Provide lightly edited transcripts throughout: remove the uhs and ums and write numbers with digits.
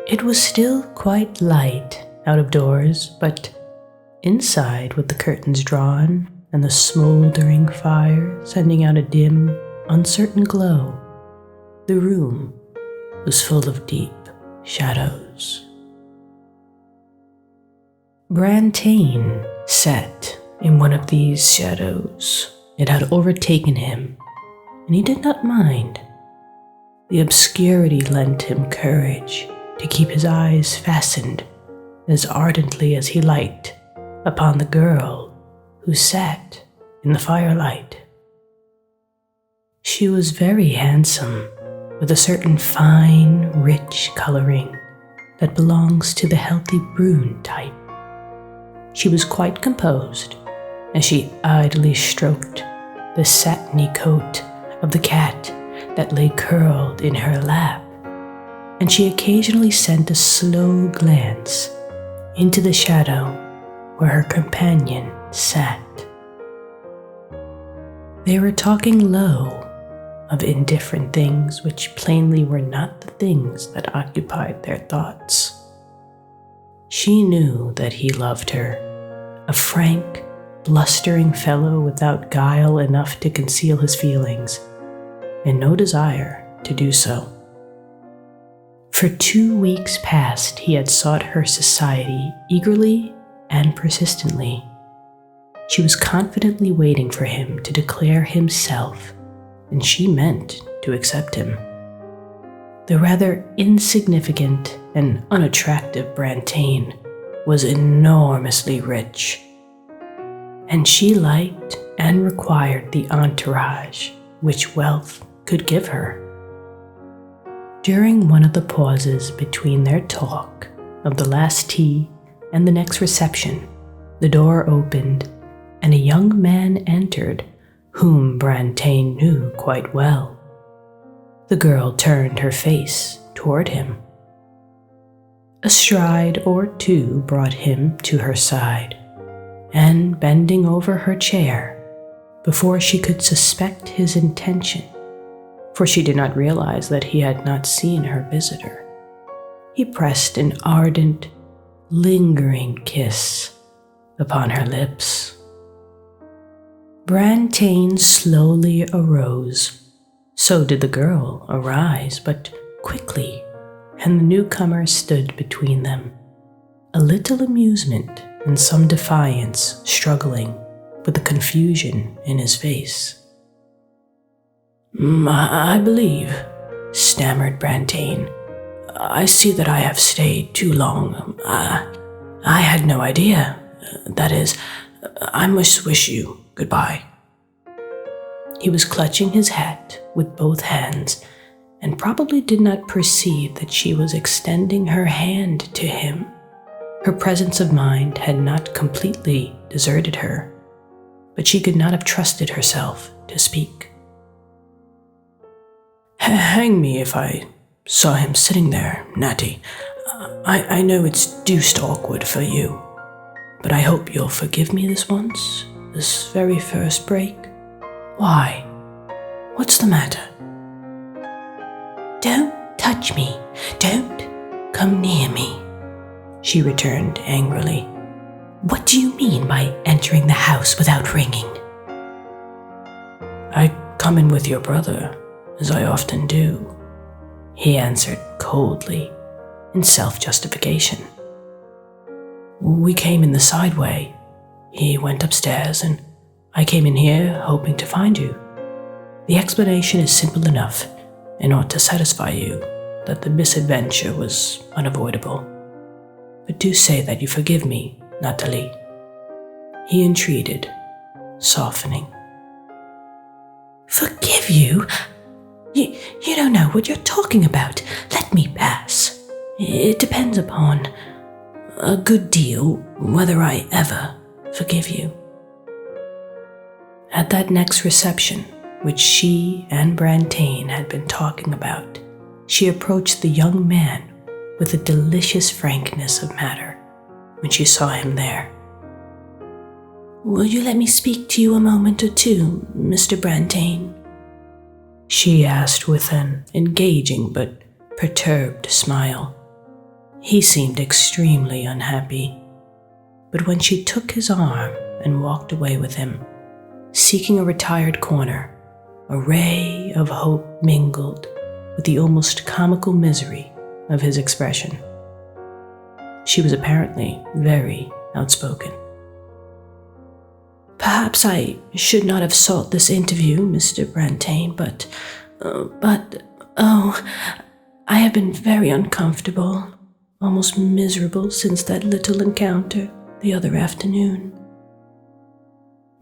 It was still quite light out of doors, but inside, with the curtains drawn and the smoldering fire sending out a dim, uncertain glow, the room was full of deep shadows. Brantain sat in one of these shadows. It had overtaken him, and he did not mind. The obscurity lent him courage to keep his eyes fastened as ardently as he liked upon the girl who sat in the firelight. She was very handsome, with a certain fine, rich coloring that belongs to the healthy brune type. She was quite composed as she idly stroked the satiny coat of the cat that lay curled in her lap, and she occasionally sent a slow glance into the shadow where her companion sat. They were talking low of indifferent things which plainly were not the things that occupied their thoughts. She knew that he loved her, a frank, blustering fellow without guile enough to conceal his feelings, and no desire to do so. For 2 weeks past, he had sought her society eagerly and persistently. She was confidently waiting for him to declare himself, and she meant to accept him. The rather insignificant and unattractive Brantain was enormously rich, and she liked and required the entourage which wealth could give her. During one of the pauses between their talk of the last tea and the next reception, the door opened and a young man entered whom Brantain knew quite well. The girl turned her face toward him. A stride or two brought him to her side, and bending over her chair, before she could suspect his intention, for she did not realize that he had not seen her visitor, he pressed an ardent, lingering kiss upon her lips. Brantain slowly arose. So did the girl arise, but quickly, and the newcomer stood between them, a little amusement and some defiance struggling with the confusion in his face. I believe," stammered Brantain, "I see that I have stayed too long. I had no idea. That is, I must wish you goodbye." He was clutching his hat with both hands and probably did not perceive that she was extending her hand to him. Her presence of mind had not completely deserted her, but she could not have trusted herself to speak. "Hang me if I saw him sitting there, Natty. I know it's deuced awkward for you, but I hope you'll forgive me this once, this very first break. Why? What's the matter?" "Don't touch me. Don't come near me," she returned angrily. "What do you mean by entering the house without ringing?" "I come in with your brother, as I often do," he answered coldly, in self-justification. "We came in the side way. He went upstairs, and I came in here hoping to find you. The explanation is simple enough and ought to satisfy you that the misadventure was unavoidable. But do say that you forgive me, Nathalie," he entreated, softening. "Forgive you? You don't know what you're talking about. Let me pass. It depends upon a good deal whether I ever forgive you." At that next reception, which she and Brantain had been talking about, she approached the young man with a delicious frankness of manner when she saw him there. "Will you let me speak to you a moment or two, Mr. Brantain?" she asked with an engaging but perturbed smile. He seemed extremely unhappy, but when she took his arm and walked away with him, seeking a retired corner, a ray of hope mingled with the almost comical misery of his expression. She was apparently very outspoken. "Perhaps I should not have sought this interview, Mr. Brantain, but, I have been very uncomfortable, almost miserable since that little encounter the other afternoon.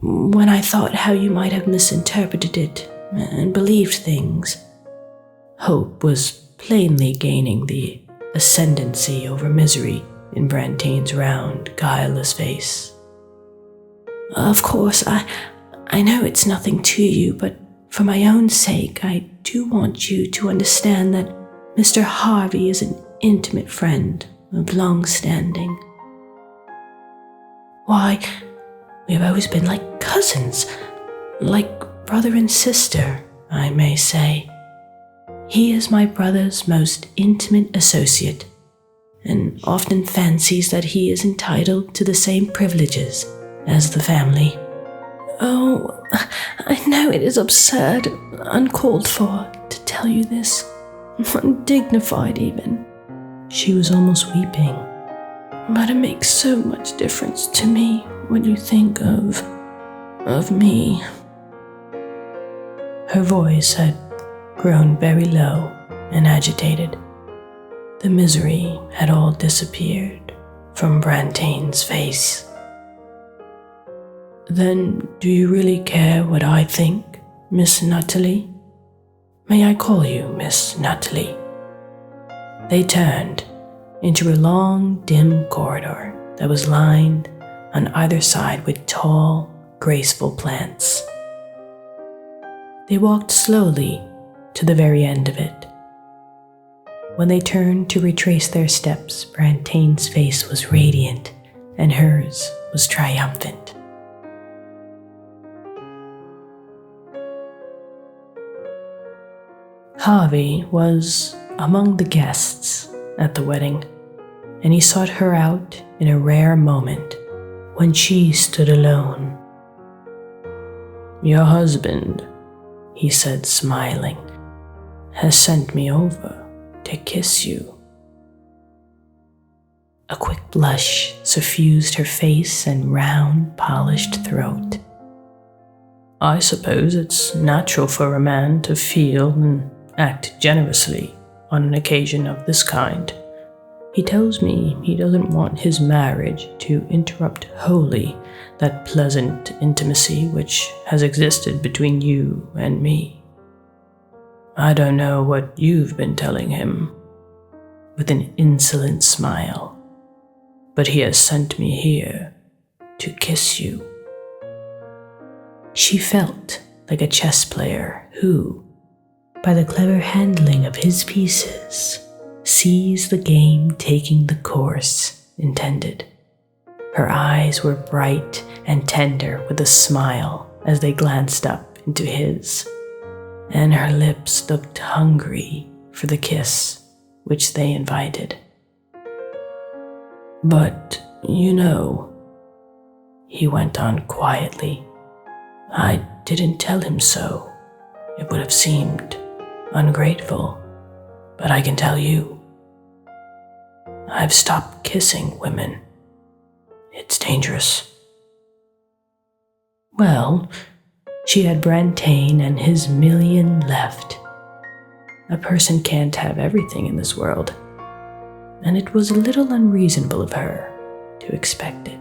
When I thought how you might have misinterpreted it and believed things, hope was plainly gaining the ascendancy over misery in Brantain's round, guileless face. Of course, I know it's nothing to you, but for my own sake, I do want you to understand that Mr. Harvy is an intimate friend of long standing. Why, we have always been like cousins, like brother and sister, I may say. He is my brother's most intimate associate, and often fancies that he is entitled to the same privileges as the family. Oh, I know it is absurd, uncalled for, to tell you this, undignified even." She was almost weeping. "But it makes so much difference to me when you think of me." Her voice had grown very low and agitated. The misery had all disappeared from Brantain's face. "Then do you really care what I think, Miss Nathalie? May I call you Miss Nathalie?" They turned into a long, dim corridor that was lined on either side with tall, graceful plants. They walked slowly to the very end of it. When they turned to retrace their steps, Brantain's face was radiant and hers was triumphant. Harvy was among the guests at the wedding, and he sought her out in a rare moment when she stood alone. "Your husband," he said, smiling, "has sent me over to kiss you." A quick blush suffused her face and round, polished throat. "I suppose it's natural for a man to feel and act generously on an occasion of this kind. He tells me he doesn't want his marriage to interrupt wholly that pleasant intimacy which has existed between you and me. I don't know what you've been telling him," with an insolent smile, "but he has sent me here to kiss you." She felt like a chess player who, by the clever handling of his pieces, sees the game taking the course intended. Her eyes were bright and tender with a smile as they glanced up into his, and her lips looked hungry for the kiss which they invited. "But, you know," he went on quietly, "I didn't tell him so. It would have seemed ungrateful, but I can tell you, I've stopped kissing women. It's dangerous." Well, she had Brantain and his million left. A person can't have everything in this world, and it was a little unreasonable of her to expect it.